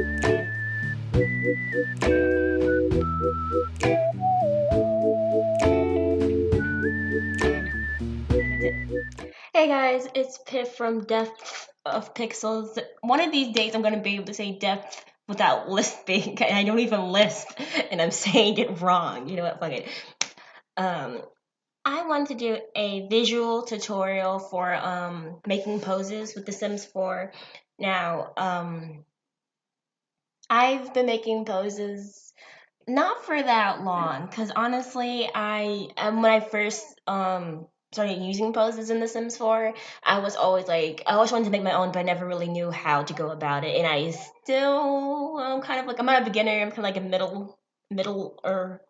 Hey guys, it's Piff from Depth of Pixels. One of these days I'm gonna be able to say depth without lisping, and I don't even lisp, and I'm saying it wrong. You know what? Fuck it. Um, I want to do a visual tutorial for making poses with The Sims 4. Now, I've been making poses not for that long, because honestly, when I first started using poses in The Sims 4, I was always like, I always wanted to make my own, but I never really knew how to go about it. And I still kind of like, I'm not a beginner, I'm kind of like a middle or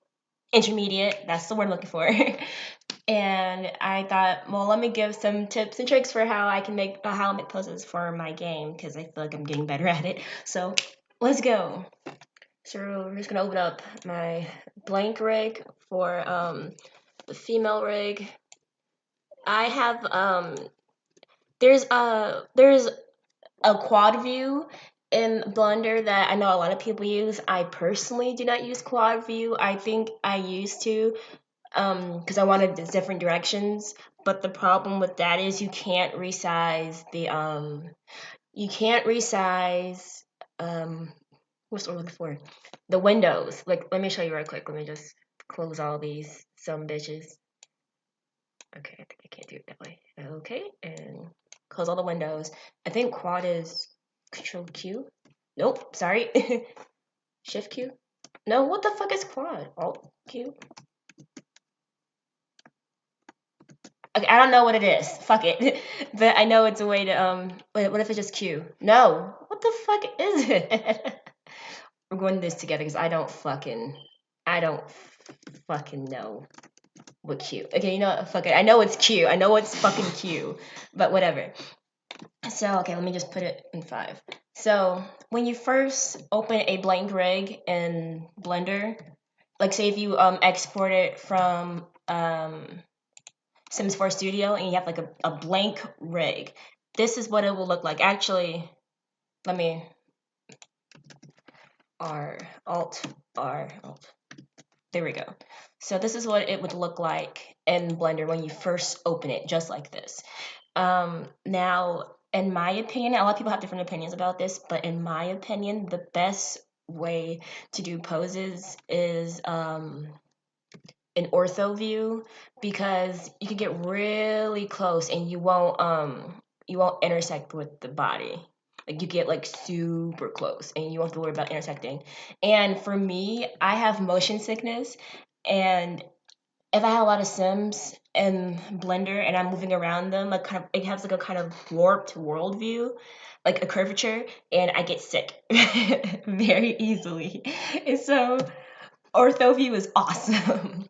intermediate. That's the word I'm looking for. And I thought, well, let me give some tips and tricks for how I can make how I make poses for my game, because I feel like I'm getting better at it. So let's go. So we're just gonna open up my blank rig for the female rig. I have there's a quad view in Blender that I know a lot of people use. I personally do not use quad view. I think I used to because I wanted the different directions. But the problem with that is you can't resize what's the word I'm looking for? The windows. Like, let me show you right quick. Let me just close all these some bitches. Okay, I think I can't do it that way. Okay, and close all the windows. I think quad is Control Q. Nope, sorry. Shift Q. No, what the fuck is quad? Alt Q. Okay, I don't know what it is. Fuck it. But I know it's a way to wait, what if it's just Q? No. What the fuck is it? We're going to this together because I don't fucking know what Q. Okay, you know what? Fuck it. I know it's Q. I know it's fucking Q. But whatever. So, okay, let me just put it in 5. So, when you first open a blank rig in Blender, like say if you export it from Sims 4 Studio and you have like a blank rig, this is what it will look like. Actually, let me Alt. There we go. So this is what it would look like in Blender when you first open it, just like this. Now, in my opinion, a lot of people have different opinions about this, but in my opinion, the best way to do poses is an ortho view, because you can get really close and you won't intersect with the body. Like you get like super close and you won't have to worry about intersecting. And for me, I have motion sickness, and if I have a lot of Sims in Blender and I'm moving around them, like kind of it has like a kind of warped world view, like a curvature, and I get sick very easily. And so ortho view is awesome.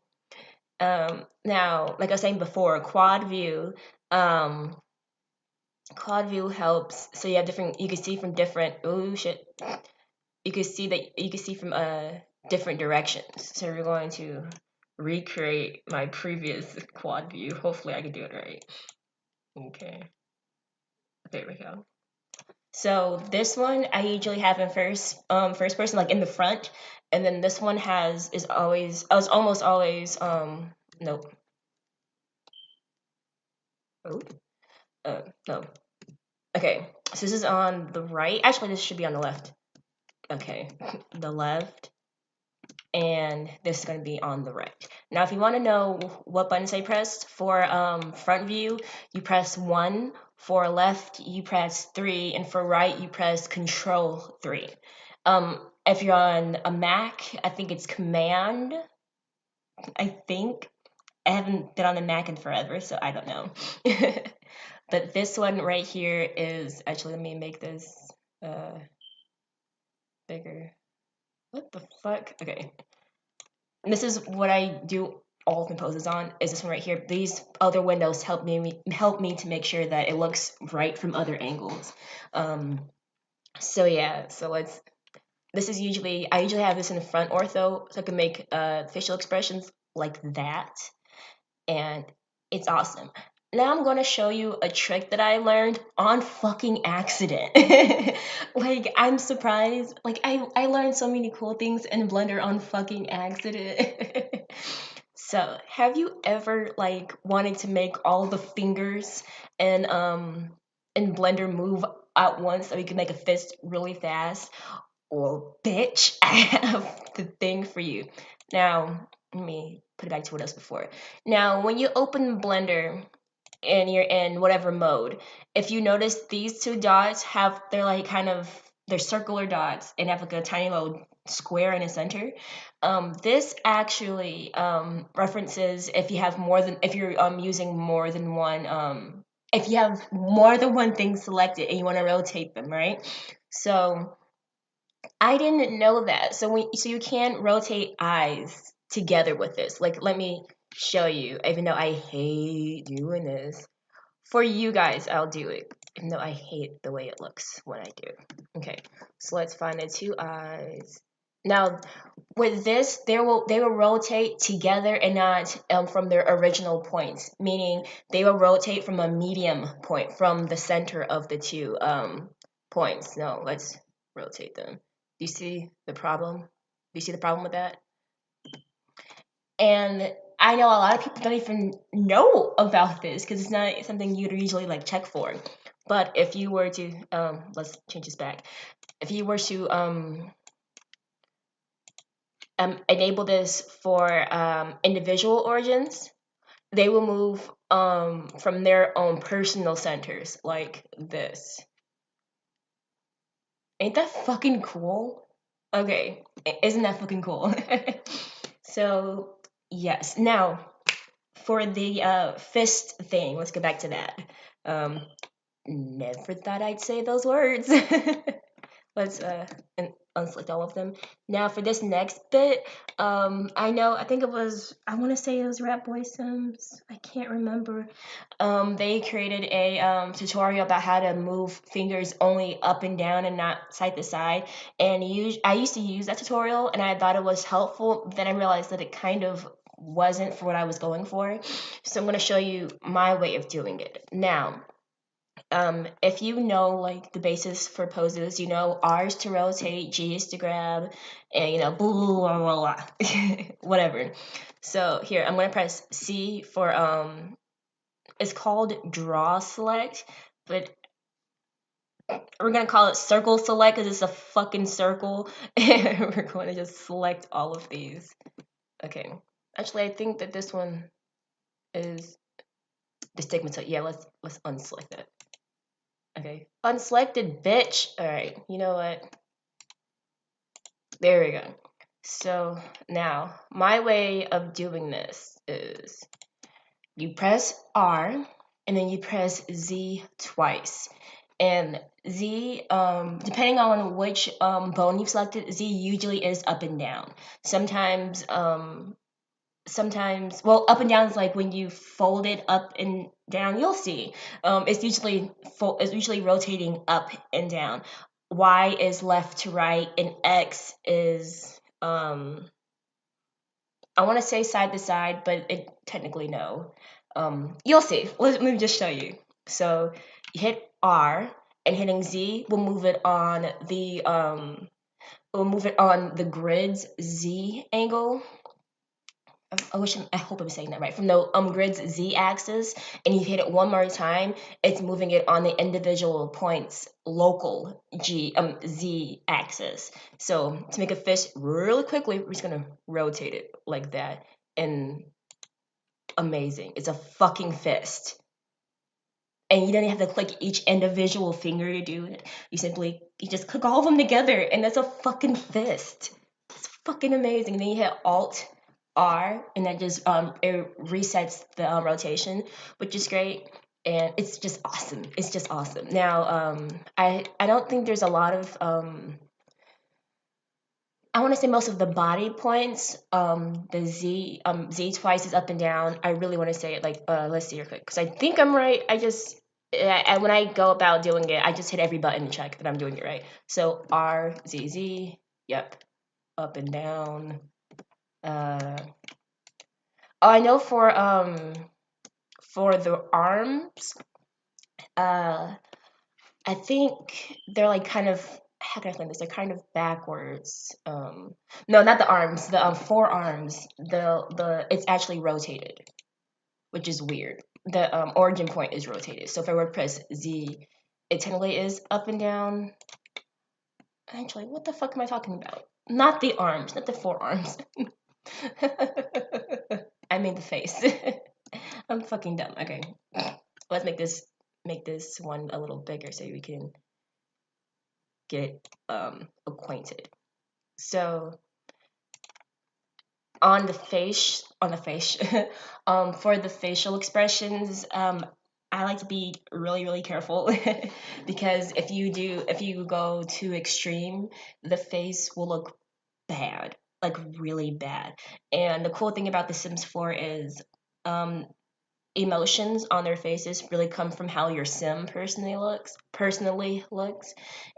Now, like I was saying before, quad view helps. So you have different. You can see from different. Oh shit! You can see from different directions. So we're going to recreate my previous quad view. Hopefully, I can do it right. Okay, there we go. So this one I usually have in first person, like in the front, and then this one is always. I was almost always nope. Oh, no. Okay, so this is on the right. Actually, this should be on the left. Okay, the left, and this is going to be on the right. Now, if you want to know what buttons I pressed for front view, you press 1. For left, you press 3, and for right, you press Control 3. If you're on a Mac, I think it's Command. I think I haven't been on the Mac in forever, so I don't know. But this one right here is actually, let me make this bigger. What the fuck? Okay. And this is what I do all composes on, is this one right here. These other windows help me to make sure that it looks right from other angles. So yeah, this is I usually have this in the front ortho, so I can make facial expressions like that, and it's awesome. now I'm gonna show you a trick that I learned on fucking accident. Like, I'm surprised. Like, I learned so many cool things in Blender on fucking accident. So, have you ever like wanted to make all the fingers and in Blender move at once so you can make a fist really fast? Well, bitch, I have the thing for you. Now, let me put it back to what else before. Now, when you open Blender and you're in whatever mode, if you notice these two dots have, they're like kind of, they're circular dots and have like a tiny little square in the center. This actually references if you have more than, if you're using more than one, if you have more than one thing selected and you want to rotate them, right? So I didn't know that. So you can rotate eyes together with this. Like, let me show you. Even though I hate doing this, for you guys, I'll do it. Even though I hate the way it looks when I do. Okay, so let's find the two eyes. Now, with this, they will rotate together and not from their original points. Meaning, they will rotate from a medium point, from the center of the two points. No, let's rotate them. Do you see the problem? Do you see the problem with that? And I know a lot of people don't even know about this because it's not something you'd usually like check for. But if you were to, let's change this back. If you were to enable this for individual origins, they will move from their own personal centers like this. Ain't that fucking cool? Okay, isn't that fucking cool? So, yes. Now, for the fist thing, let's go back to that. Um, Never thought I'd say those words. Let's unselect all of them. Now for this next bit, I think it was, I want to say it was Rat Boy Sims. I can't remember. They created a tutorial about how to move fingers only up and down and not side to side. And I used to use that tutorial and I thought it was helpful. Then I realized that it kind of wasn't for what I was going for. So I'm going to show you my way of doing it. Now, if you know like the basis for poses, you know R is to rotate, G is to grab, and you know blah blah blah, blah. Whatever. So here I'm gonna press C for it's called draw select, but we're gonna call it circle select because it's a fucking circle, and we're going to just select all of these. Okay. Actually, I think that this one is the stigmatite. Yeah, let's unselect that. Okay. Unselected, bitch. All right. You know what? There we go. So now my way of doing this is you press R and then you press Z twice. And Z, depending on which bone you've selected, Z usually is up and down. Sometimes well, up and down is like when you fold it up and down, you'll see it's usually rotating up and down. Y is left to right and X is I want to say side to side, but it technically no. You'll see. Let me just show you. So you hit R and hitting Z will move it on the grid's Z angle. I hope I'm saying that right. From the grid's Z axis, and you hit it one more time, it's moving it on the individual points local Z axis. So to make a fist really quickly, we're just gonna rotate it like that, and amazing. It's a fucking fist. And you don't have to click each individual finger to do it. You just click all of them together, and that's a fucking fist. It's fucking amazing. And then you hit Alt R, and that just it resets the rotation, which is great. And it's just awesome. It's just awesome. Now, I don't think there's a lot of I want to say most of the body points, the Z twice is up and down. I really want to say it like, let's see real quick, because I think I'm right. When I go about doing it, I just hit every button to check that I'm doing it right. So R, Z, Z, yep, up and down. Oh, I know For the arms, uh, I think they're like kind of, how can I explain this? They're kind of backwards. No, not the arms. The forearms. The it's actually rotated, which is weird. The origin point is rotated. So if I were to press Z, it technically is up and down. Actually, what the fuck am I talking about? Not the arms, not the forearms. I mean the face. I'm fucking dumb. Okay, let's make this one a little bigger so we can get acquainted. So on the face, for the facial expressions, I like to be really careful because if you go too extreme, the face will look bad, like really bad. And the cool thing about The Sims 4 is um, emotions on their faces really come from how your sim personally looks.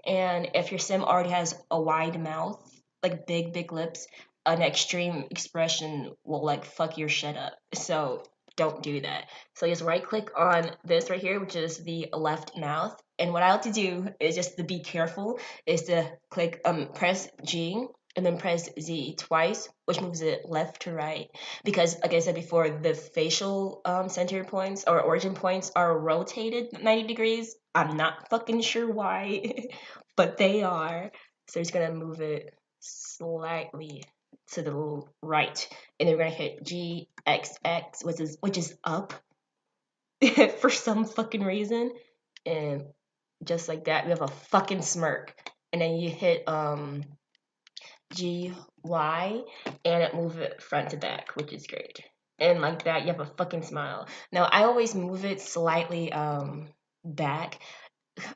And if your sim already has a wide mouth, like big lips, an extreme expression will like fuck your shit up. So don't do that. So just right click on this right here, which is the left mouth, and what I like to do is just to be careful is to click press G and then press Z twice, which moves it left to right. Because, like I said before, the facial center points or origin points are rotated 90 degrees. I'm not fucking sure why, but they are. So just gonna move it slightly to the right, and then we're gonna hit GXX, which is up for some fucking reason, and just like that, we have a fucking smirk, and then you hit GY, and it moves it front to back, which is great. And like that, you have a fucking smile. Now, I always move it slightly back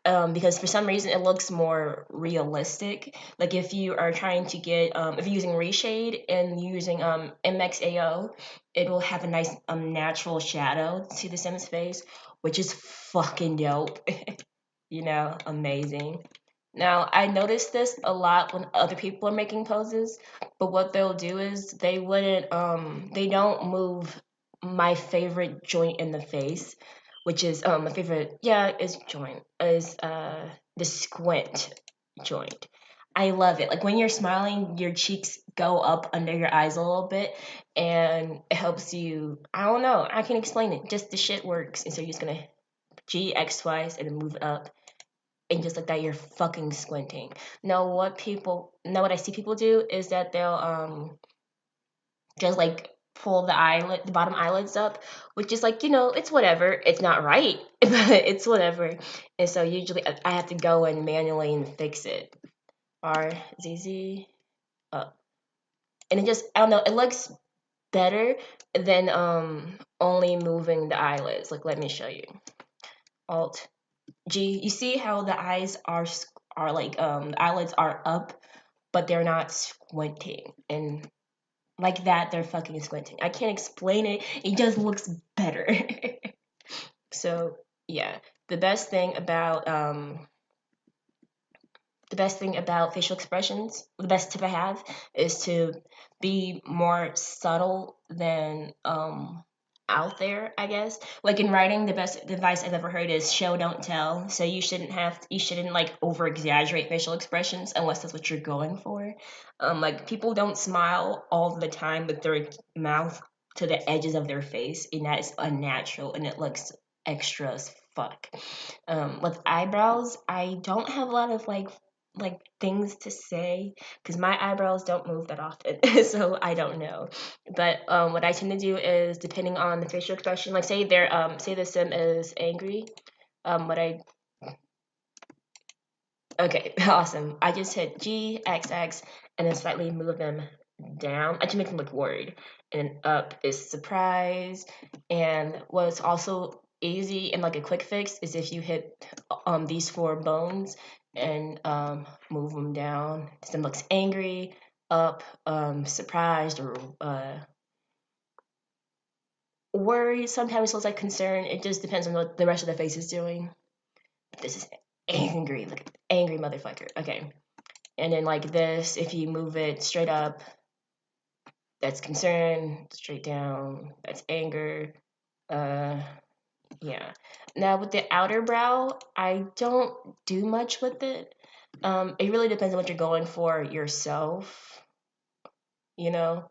because for some reason it looks more realistic. Like if you are trying to get, if you're using reshade and using MXAO, it will have a nice natural shadow to the Sims face, which is fucking dope. Amazing. Now, I noticed this a lot when other people are making poses, but what they'll do is they don't move my favorite joint in the face, which is my favorite, yeah, is joint, is the squint joint. I love it. Like when you're smiling, your cheeks go up under your eyes a little bit, and it helps you. I don't know. I can explain it. Just the shit works. And so you're just gonna GX twice and then move it up, and just like that you're fucking squinting. What I see people do is that they'll just like pull the bottom eyelids up, which is like, it's whatever. It's not right, but it's whatever. And so usually I have to go and manually and fix it. RZZ up. And it just, I don't know, it looks better than only moving the eyelids. Like, let me show you. Alt G. You see how the eyes are like the eyelids are up, but they're not squinting, and like that they're fucking squinting. I can't explain it. It just looks better. So yeah, the best thing about facial expressions, the best tip I have is to be more subtle than out there, I guess. Like in writing, the best advice I've ever heard is show don't tell. So you shouldn't like over exaggerate facial expressions unless that's what you're going for. Like people don't smile all the time with their mouth to the edges of their face, and that is unnatural and it looks extra as fuck. With eyebrows, I don't have a lot of like things to say because my eyebrows don't move that often, so I don't know. But what I tend to do is depending on the facial expression, like say the sim is angry, what I okay, awesome. I just hit GXX and then slightly move them down. I just make them look worried. And up is surprise. And what's also easy and like a quick fix is if you hit these four bones and move them down. Some looks angry, up, surprised, or worried. Sometimes it looks like concern. It just depends on what the rest of the face is doing. But this is angry, like angry motherfucker. Okay. And then like this, if you move it straight up, that's concern. Straight down, that's anger. Uh, Yeah. Now with the outer brow, I don't do much with it. It really depends on what you're going for yourself. You know,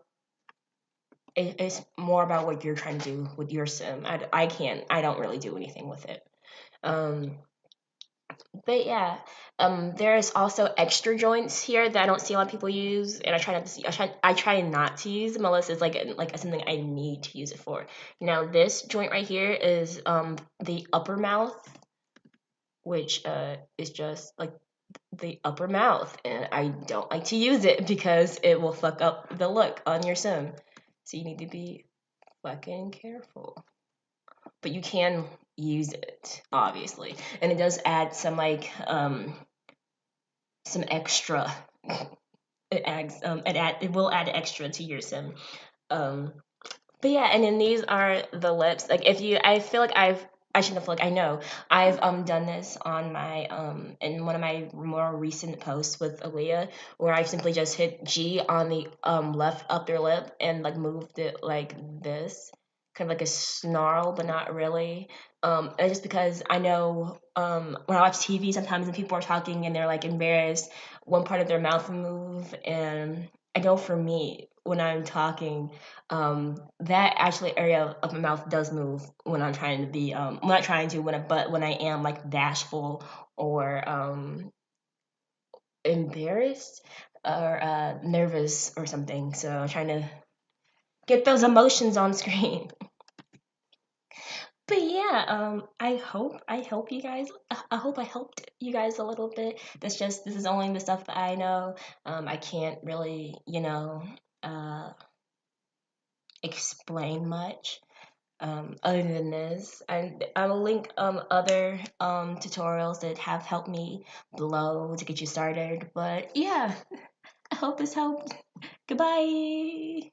it's more about what you're trying to do with your sim. I can't. I don't really do anything with it. Um, but yeah, there's also extra joints here that I don't see a lot of people use, and I try not to see. I try not to use them unless it's like something I need to use it for. Now this joint right here is the upper mouth, which is just like the upper mouth, and I don't like to use it because it will fuck up the look on your sim. So you need to be fucking careful. But you can use it, obviously. And it does add some extra. It will add extra to your sim. Um but yeah, and then these are the lips. Like if you I feel like I shouldn't feel like I know. I've done this on my in one of my more recent posts with Aaliyah, where I simply just hit G on the left upper lip and like moved it like this, kind of like a snarl, but not really. And just because I know when I watch TV sometimes and people are talking and they're like embarrassed, one part of their mouth will move, and I know for me when I'm talking, that actually area of my mouth does move when I'm trying to be I'm not trying to when I am like bashful or embarrassed or nervous or something. So I'm trying to get those emotions on screen. But yeah, I hope you guys I hope I helped you guys a little bit. This is only the stuff that I know. I can't really, uh explain much. Other than this, I will link other tutorials that have helped me below to get you started. But yeah, I hope this helped. Goodbye.